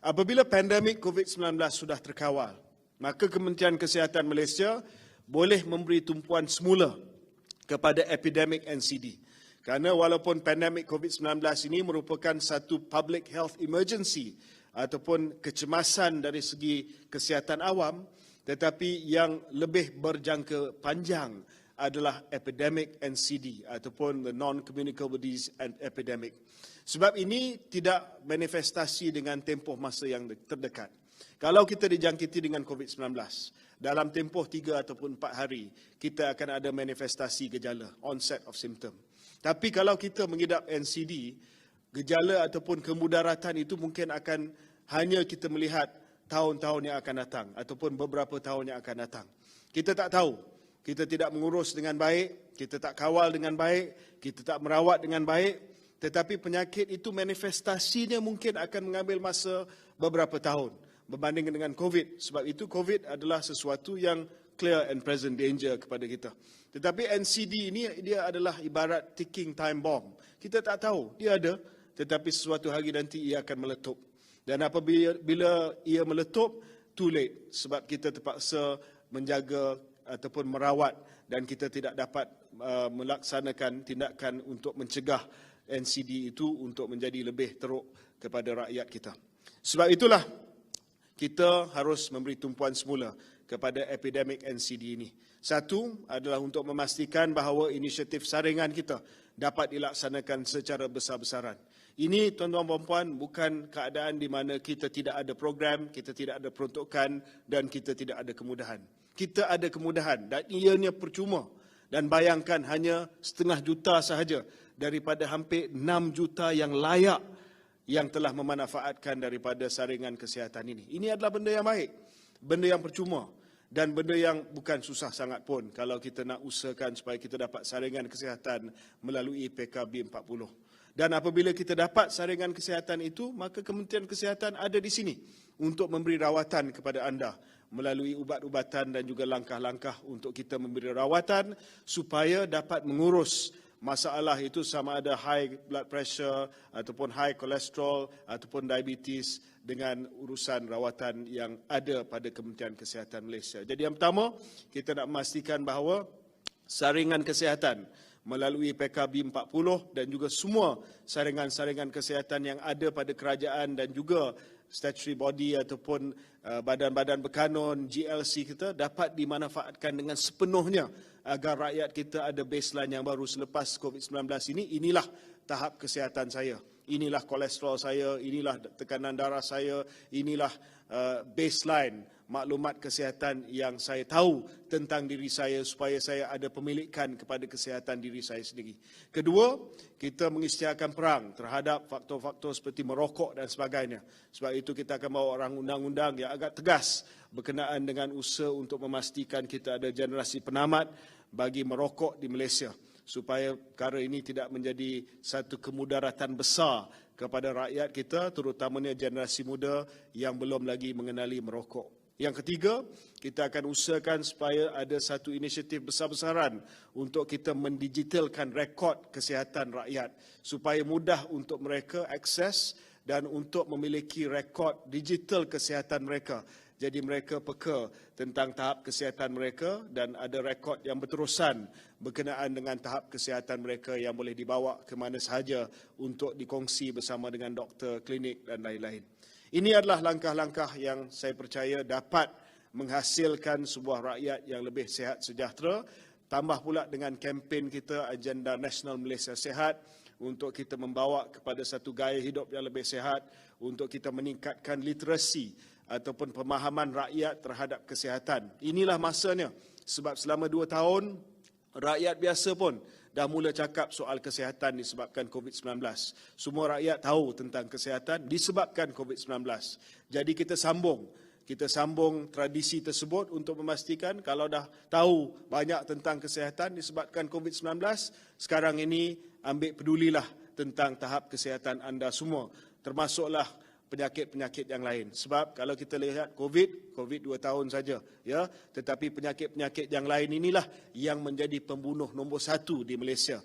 Apabila pandemik COVID-19 sudah terkawal, maka Kementerian Kesihatan Malaysia boleh memberi tumpuan semula kepada epidemik NCD. Kerana walaupun pandemik COVID-19 ini merupakan satu public health emergency ataupun kecemasan dari segi kesihatan awam, tetapi yang lebih berjangka panjang adalah epidemik NCD ataupun the non-communicable disease epidemic. Sebab ini tidak manifestasi dengan tempoh masa yang terdekat. Kalau kita dijangkiti dengan COVID-19, dalam tempoh 3 ataupun 4 hari, kita akan ada manifestasi gejala, onset of symptom. Tapi kalau kita mengidap NCD, gejala ataupun kemudaratan itu mungkin akan hanya kita melihat tahun-tahun yang akan datang ataupun beberapa tahun yang akan datang. Kita tak tahu, kita tidak mengurus dengan baik, kita tak kawal dengan baik, kita tak merawat dengan baik, tetapi penyakit itu manifestasinya mungkin akan mengambil masa beberapa tahun berbanding dengan COVID. Sebab itu COVID adalah sesuatu yang clear and present danger kepada kita. Tetapi NCD ini dia adalah ibarat ticking time bomb. Kita tak tahu, dia ada, tetapi sesuatu hari nanti ia akan meletup. Dan apabila ia meletup, too late. Sebab kita terpaksa menjaga ataupun merawat dan kita tidak dapat melaksanakan tindakan untuk mencegah NCD itu untuk menjadi lebih teruk kepada rakyat kita. Sebab itulah kita harus memberi tumpuan semula kepada epidemik NCD ini. Satu adalah untuk memastikan bahawa inisiatif saringan kita dapat dilaksanakan secara besar-besaran. Ini, tuan-tuan dan puan, bukan keadaan di mana kita tidak ada program, kita tidak ada peruntukan dan kita tidak ada kemudahan. Kita ada kemudahan dan ianya percuma. Dan bayangkan hanya 0.5 juta sahaja daripada hampir 6 juta yang layak yang telah memanfaatkan daripada saringan kesihatan ini. Ini adalah benda yang baik, benda yang percuma dan benda yang bukan susah sangat pun kalau kita nak usahakan supaya kita dapat saringan kesihatan melalui PKB 40. Dan apabila kita dapat saringan kesihatan itu, maka Kementerian Kesihatan ada di sini untuk memberi rawatan kepada anda melalui ubat-ubatan dan juga langkah-langkah untuk kita memberi rawatan supaya dapat mengurus masalah itu sama ada high blood pressure ataupun high cholesterol ataupun diabetes dengan urusan rawatan yang ada pada Kementerian Kesihatan Malaysia. Jadi yang pertama, kita nak memastikan bahawa saringan kesihatan melalui PKB 40 dan juga semua saringan-saringan kesihatan yang ada pada kerajaan dan juga statutory body ataupun badan-badan berkanun GLC kita dapat dimanfaatkan dengan sepenuhnya agar rakyat kita ada baseline yang baru selepas COVID-19 ini. Inilah tahap kesihatan saya, inilah kolesterol saya, inilah tekanan darah saya, inilah baseline maklumat kesihatan yang saya tahu tentang diri saya supaya saya ada pemilikan kepada kesihatan diri saya sendiri. Kedua, kita mengisytiharkan perang terhadap faktor-faktor seperti merokok dan sebagainya. Sebab itu kita akan bawa orang undang-undang yang agak tegas berkenaan dengan usaha untuk memastikan kita ada generasi penamat bagi merokok di Malaysia supaya perkara ini tidak menjadi satu kemudaratan besar kepada rakyat kita, terutamanya generasi muda yang belum lagi mengenali merokok. Yang ketiga, kita akan usahakan supaya ada satu inisiatif besar-besaran untuk kita mendigitalkan rekod kesihatan rakyat supaya mudah untuk mereka akses dan untuk memiliki rekod digital kesihatan mereka. Jadi mereka peka tentang tahap kesihatan mereka dan ada rekod yang berterusan berkenaan dengan tahap kesihatan mereka yang boleh dibawa ke mana sahaja untuk dikongsi bersama dengan doktor, klinik dan lain-lain. Ini adalah langkah-langkah yang saya percaya dapat menghasilkan sebuah rakyat yang lebih sihat sejahtera. Tambah pula dengan kempen kita, Agenda Nasional Malaysia Sihat, untuk kita membawa kepada satu gaya hidup yang lebih sihat, untuk kita meningkatkan literasi ataupun pemahaman rakyat terhadap kesihatan. Inilah masanya, sebab selama 2 tahun, rakyat biasa pun dah mula cakap soal kesihatan disebabkan COVID-19. Semua rakyat tahu tentang kesihatan disebabkan COVID-19. Jadi kita sambung tradisi tersebut untuk memastikan kalau dah tahu banyak tentang kesihatan disebabkan COVID-19, sekarang ini ambil pedulilah tentang tahap kesihatan anda semua, termasuklah penyakit-penyakit yang lain. Sebab kalau kita lihat COVID 2 tahun saja, ya, tetapi penyakit-penyakit yang lain inilah yang menjadi pembunuh nombor 1 di Malaysia